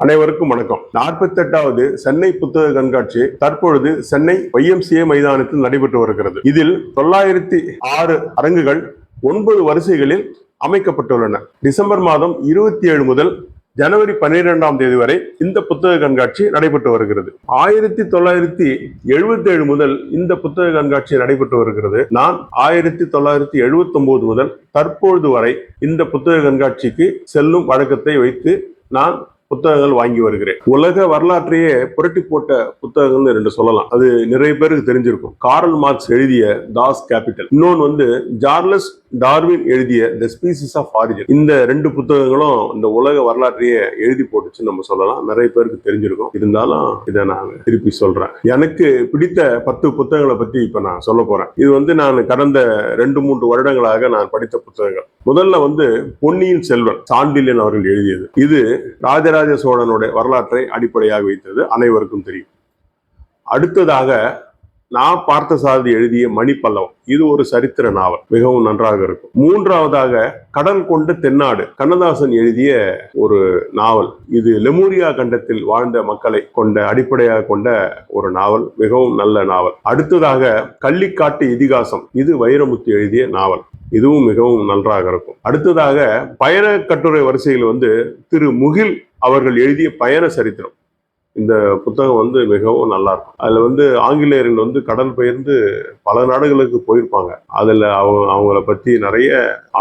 அனைவருக்கும் வணக்கம். 48வது சென்னை புத்தக கண்காட்சி தற்பொழுது சென்னை YMCA மைதானத்தில் நடைபெற்று வருகிறது. இதில் 906 அரங்குகள் 9 வரிசைகளில் அமைக்கப்பட்டுள்ளன. டிசம்பர் மாதம் 27 முதல் ஜனவரி 12ஆம் தேதி வரை இந்த புத்தக கண்காட்சி நடைபெற்று வருகிறது. 1977 முதல் இந்த புத்தக கண்காட்சி நடைபெற்று வருகிறது. நான் 1979 முதல் தற்பொழுது வரை இந்த புத்தக கண்காட்சிக்கு செல்லும் வழக்கத்தை வைத்து நான் புத்தகங்கள் வாங்கி வருகிறேன். உலக வரலாற்றையே புரட்டி போட்ட புத்தகங்கள்னு 2 சொல்லலாம். அது நிறைய பேருக்கு தெரிஞ்சிருக்கும். காரல் மார்க்ஸ் எழுதிய தாஸ் கேபிட்டல், இன்னொன்று சார்லஸ் டார்வின் எழுதிய தி ஸ்பீசிஸ் ஆஃப் ஆரிஜின். இந்த 2 புத்தகங்களும் இந்த உலக வரலாற்றையே எழுதி போட்டுச்சு நம்ம சொல்லலாம். நிறைய பேருக்கு தெரிஞ்சிருக்கும். இருந்தாலும் இதை நான் திருப்பி சொல்றேன். எனக்கு பிடித்த 10 புத்தகங்களை பத்தி இப்ப நான் சொல்ல போறேன். இது நான் கடந்த 2-3 வருடங்களாக நான் படித்த புத்தகங்கள். முதல்ல பொன்னியின் செல்வன், சாண்டில்யன் அவர்கள் எழுதியது. இது ராஜராஜ சோழனுடைய வரலாற்றை அடிப்படையாக வைத்தது, அனைவருக்கும் தெரியும். அடுத்ததாக நான் பார்த்தசாரதி எழுதிய மணிப்பல்லவம். இது ஒரு சரித்திர நாவல், மிகவும் நன்றாக இருக்கும். மூன்றாவதாக கடல் கொண்ட தென்னாடு, கண்ணதாசன் எழுதிய ஒரு நாவல். இது லெமூரியா கண்டத்தில் வாழ்ந்த மக்களை அடிப்படையாக கொண்ட ஒரு நாவல், மிகவும் நல்ல நாவல். அடுத்ததாக கள்ளிக்காட்டு இதிகாசம், இது வைரமுத்து எழுதிய நாவல். இதுவும் மிகவும் நன்றாக இருக்கும். அடுத்ததாக பயண கட்டுரை வரிசையில் திரு முகில் அவர்கள் எழுதிய பயண சரித்திரம். இந்த புத்தகம் மிகவும் நல்லா இருக்கும். அதுல ஆங்கிலேயர்கள் கடல் பெயர்ந்து பல நாடுகளுக்கு போயிருப்பாங்க. அதுல அவங்கள பத்தி நிறைய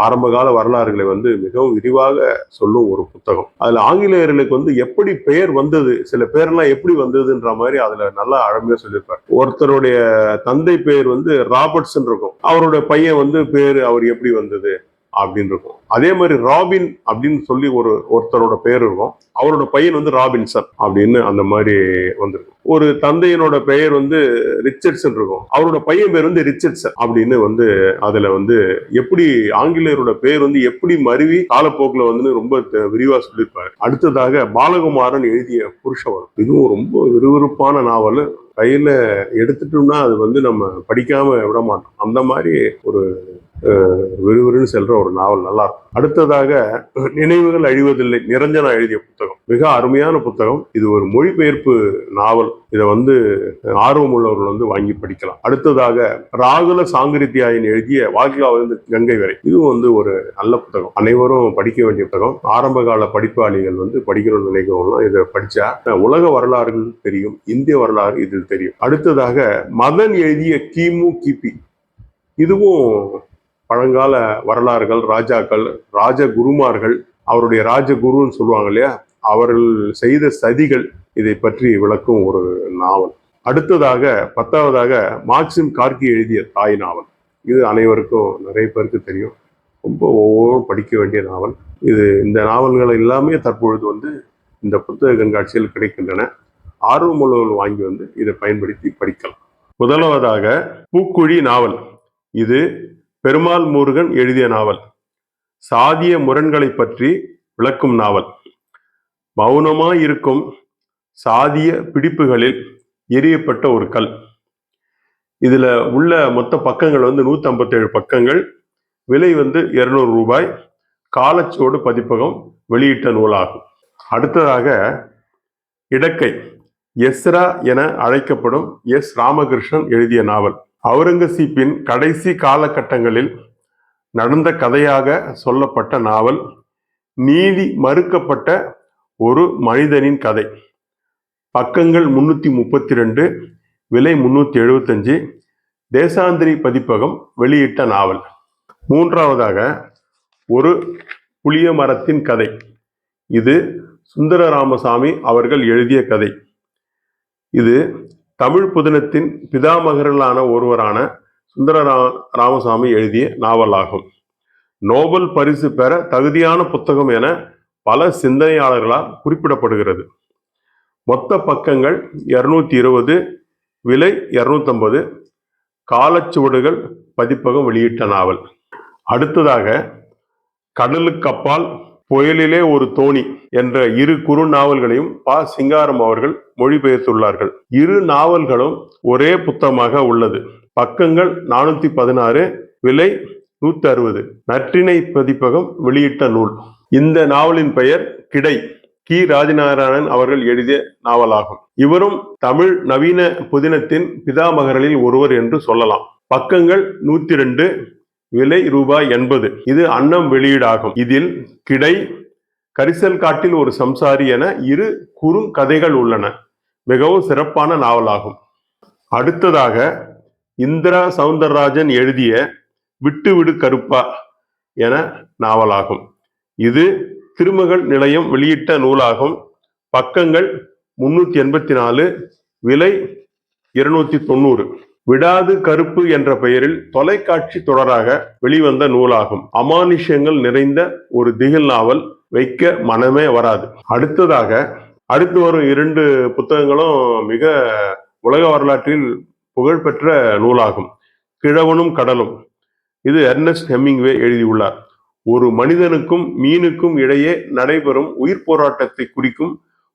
ஆரம்பகால வரலாறுகளை மிகவும் விரிவாக சொல்லும் ஒரு புத்தகம். அதுல ஆங்கிலேயர்களுக்கு எப்படி பெயர் வந்தது, சில பேரெல்லாம் எப்படி வந்ததுன்ற மாதிரி அதுல நல்லா அழமையா சொல்லியிருப்பார். ஒருத்தருடைய தந்தை பெயர் ராபர்ட்ஸ்ன்னு இருக்கும், அவருடைய பையன் பேரு அவர் எப்படி வந்தது அப்படின்னு இருக்கும். அதே மாதிரி ராபின் அப்படின்னு சொல்லி ஒருத்தரோட பேர் இருக்கும், அவரோட பையன் ராபின்சன் அப்படின்னு அந்த மாதிரி வந்திருக்கும். ஒரு தந்தையனோட பெயர் ரிச்சர்ட்சன் இருக்கும், அவரோட பையன் பேர் ரிச்சர்ட்சன் அப்படின்னு அதுல எப்படி ஆங்கிலேயரோட பேர் எப்படி மருவி காலப்போக்கில் ரொம்ப விரிவா சொல்லியிருப்பாரு. அடுத்ததாக பாலகுமாரன் எழுதிய புருஷவரம். இதுவும் ரொம்ப விறுவிறுப்பான நாவல். கையில எடுத்துட்டோம்னா அது நம்ம படிக்காம விட மாட்டோம். அந்த மாதிரி ஒரு விறுவிறுன்னு செல்ற ஒரு நாவல், நல்லா இருக்கும். அடுத்ததாக நினைவுகள் அழிவதில்லை, நிரஞ்சனா எழுதிய புத்தகம். மிக அருமையான புத்தகம். இது ஒரு மொழிபெயர்ப்பு நாவல். இதை ஆர்வம் உள்ளவர்கள் வாங்கி படிக்கலாம். அடுத்ததாக ராகுல சாங்கிருத்தியாயன் எழுதிய வாக்கியாவிலிருந்து கங்கை வரை. இதுவும் ஒரு நல்ல புத்தகம், அனைவரும் படிக்க வேண்டிய புத்தகம். ஆரம்ப கால படிப்பாளிகள் படிக்கணும்னு நினைக்கிறவங்களாம் இதை படிச்சா உலக வரலாறுகள் தெரியும், இந்திய வரலாறு இதில் தெரியும். அடுத்ததாக மதன் எழுதிய கிமு கிபி. இதுவும் பழங்கால வரலாறுகள், ராஜாக்கள், ராஜகுருமார்கள், அவருடைய ராஜகுருன்னு சொல்லுவாங்க இல்லையா, அவர்கள் செய்த சதிகள், இதை பற்றி விளக்கும் ஒரு நாவல். அடுத்ததாக 10வதாக மார்க்சிம் கார்கி எழுதிய தாய் நாவல். இது அனைவருக்கும் நிறைய பேருக்கு தெரியும். ரொம்ப ஒவ்வொருவரும் படிக்க வேண்டிய நாவல். இந்த நாவல்கள் எல்லாமே தற்பொழுது இந்த புத்தக கண்காட்சியில் கிடைக்கின்றன. ஆர்வமுள்ளவர்கள் வாங்கி இதை பயன்படுத்தி படிக்கலாம். முதலாவதாக பூக்குழி நாவல். இது பெருமாள் முருகன் எழுதிய நாவல். சாதிய முரண்களை பற்றி விளக்கும் நாவல். மௌனமாயிருக்கும் சாதிய பிடிப்புகளில் எரியப்பட்ட ஒரு கல். இதுல உள்ள மொத்த பக்கங்கள் 157 பக்கங்கள். விலை 200 ரூபாய். காலச்சோடு பதிப்பகம் வெளியிட்ட நூலாகும். அடுத்ததாக இடக்கை, எஸ்ரா என அழைக்கப்படும் எஸ் ராமகிருஷ்ணன் எழுதிய நாவல். அவுரங்கசீப்பின் கடைசி காலகட்டங்களில் நடந்த கதையாக சொல்லப்பட்ட நாவல். நீதி மறுக்கப்பட்ட ஒரு மனிதனின் கதை. பக்கங்கள் 332, விலை 375. தேசாந்திரி பதிப்பகம் வெளியிட்ட நாவல். மூன்றாவதாக ஒரு புளிய மரத்தின் கதை. இது சுந்தர ராமசாமி அவர்கள் எழுதிய கதை. இது தமிழ் புதினத்தின் பிதாமகர்களான ஒருவரான சுந்தர ராமசாமி எழுதிய நாவலாகும். நோபல் பரிசு பெற தகுதியான புத்தகம் என பல சிந்தனையாளர்களால் குறிப்பிடப்படுகிறது. மொத்த பக்கங்கள் 220, விலை 250. காலச்சுவடுகள் பதிப்பகம் வெளியிட்ட நாவல். அடுத்ததாக கடலுக்கப்பால், புயலிலே ஒரு தோணி என்ற 2 குறு நாவல்களையும் சிங்காரம் அவர்கள் மொழிபெயர்த்துள்ளார்கள். 2 நாவல்களும் ஒரே புத்தகமாக உள்ளது. பக்கங்கள் 416, விலை 160. நற்றிணை பதிப்பகம் வெளியிட்ட நூல். இந்த நாவலின் பெயர் கிடை. கி. ராஜநாராயணன் அவர்கள் எழுதிய நாவலாகும். இவரும் தமிழ் நவீன புதினத்தின் பிதாமகர்களில் ஒருவர் என்று சொல்லலாம். பக்கங்கள் 102, விலை ரூபாய் 80. இது அன்னம் வெளியீடாகும். இதில் கிடை, கரிசல் காட்டில் ஒரு சம்சாரி என 2 குறுங்கதைகள் உள்ளன. மிகவும் சிறப்பான நாவலாகும். அடுத்ததாக இந்திரா சவுந்தரராஜன் எழுதிய விட்டு விடு கருப்பா என நாவலாகும். இது திருமகள் நிலையம் வெளியிட்ட நூலாகும். பக்கங்கள் 384, விலை 290. விடாது கருப்பு என்ற பெயரில் தொலைக்காட்சி தொடராக வெளிவந்த நூலாகும். அமானுஷ்யங்கள் நிறைந்த ஒரு திகில் நாவல், வைக்க மனமே வராது. அடுத்து வரும் 2 புத்தகங்களும் மிக உலக வரலாற்றில் புகழ்பெற்ற நூலாகும். கிழவனும் கடலும். இது எர்னஸ்ட் ஹெமிங்வே எழுதியுள்ளார். ஒரு மனிதனுக்கும் மீனுக்கும் இடையே நடைபெறும் உயிர் போராட்டத்தை குறிக்கும்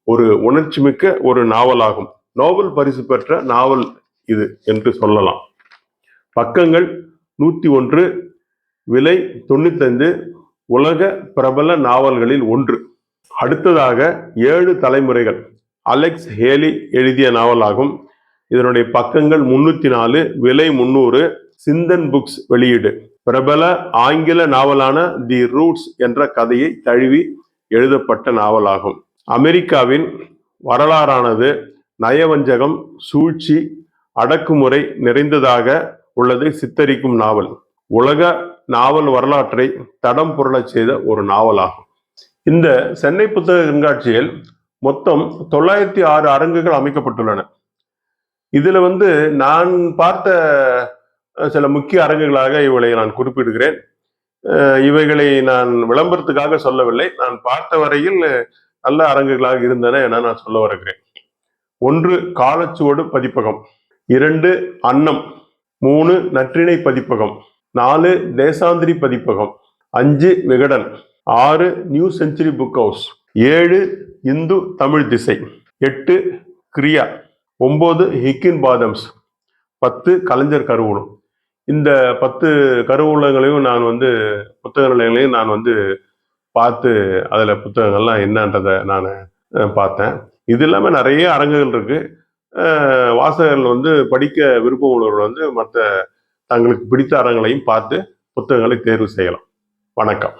ஒரு உணர்ச்சிமிக்க ஒரு நாவலாகும். நோபல் பரிசு பெற்ற நாவல் இது என்று சொல்லலாம். பக்கங்கள் 101, விலை 95. உலக பிரபல நாவல்களில் ஒன்று. அடுத்ததாக 7 தலைமுறைகள், அலெக்ஸ் ஹேலி எழுதிய நாவலாகும். இதனுடைய பக்கங்கள் 304, விலை 300. சிந்தன் புக்ஸ் வெளியீடு. பிரபல ஆங்கில நாவலான தி ரூட்ஸ் என்ற கதையை தழுவி எழுதப்பட்ட நாவலாகும். அமெரிக்காவின் வரலாறானது நயவஞ்சகம், சூழ்ச்சி, அடக்குமுறை நிறைந்ததாக உள்ளதை சித்தரிக்கும் நாவல். உலக நாவல் வரலாற்றை தடம் புரளச் செய்த ஒரு நாவலாகும். இந்த சென்னை புத்தக கண்காட்சியில் மொத்தம் 906 அரங்குகள் அமைக்கப்பட்டுள்ளன. இதுல நான் பார்த்த சில முக்கிய அரங்குகளாக இவைகளை நான் குறிப்பிடுகிறேன். இவைகளை நான் விளம்பரத்துக்காக சொல்லவில்லை. நான் பார்த்த வரையில் நல்ல அரங்குகளாக இருந்தன என நான் சொல்ல வருகிறேன். 1 காலச்சுவடு பதிப்பகம், 2 அன்னம், 3 நற்றிணை பதிப்பகம், 4 தேசாந்திரி பதிப்பகம், 5 Vikatan, 6 new century book house, 7 Hindu Tamil திசை, 8 கிரியா, 9 ஹிக்கின் பாதம்ஸ், 10 கலைஞர் கருவூலம். இந்த 10 கருவூலங்களையும் நான் புத்தக நிலையங்களையும் நான் பார்த்து அதில் புத்தகங்கள்லாம் என்னன்றதை நான் பார்த்தேன். இது இல்லாமல் நிறைய அரங்குகள் இருக்கு. வாசகர்கள் படிக்க விருப்பம் உள்ளவர்கள் மற்ற தங்களுக்கு பிடித்த அரங்களையும் பார்த்து புத்தகங்களை தேர்வு செய்யலாம். வணக்கம்.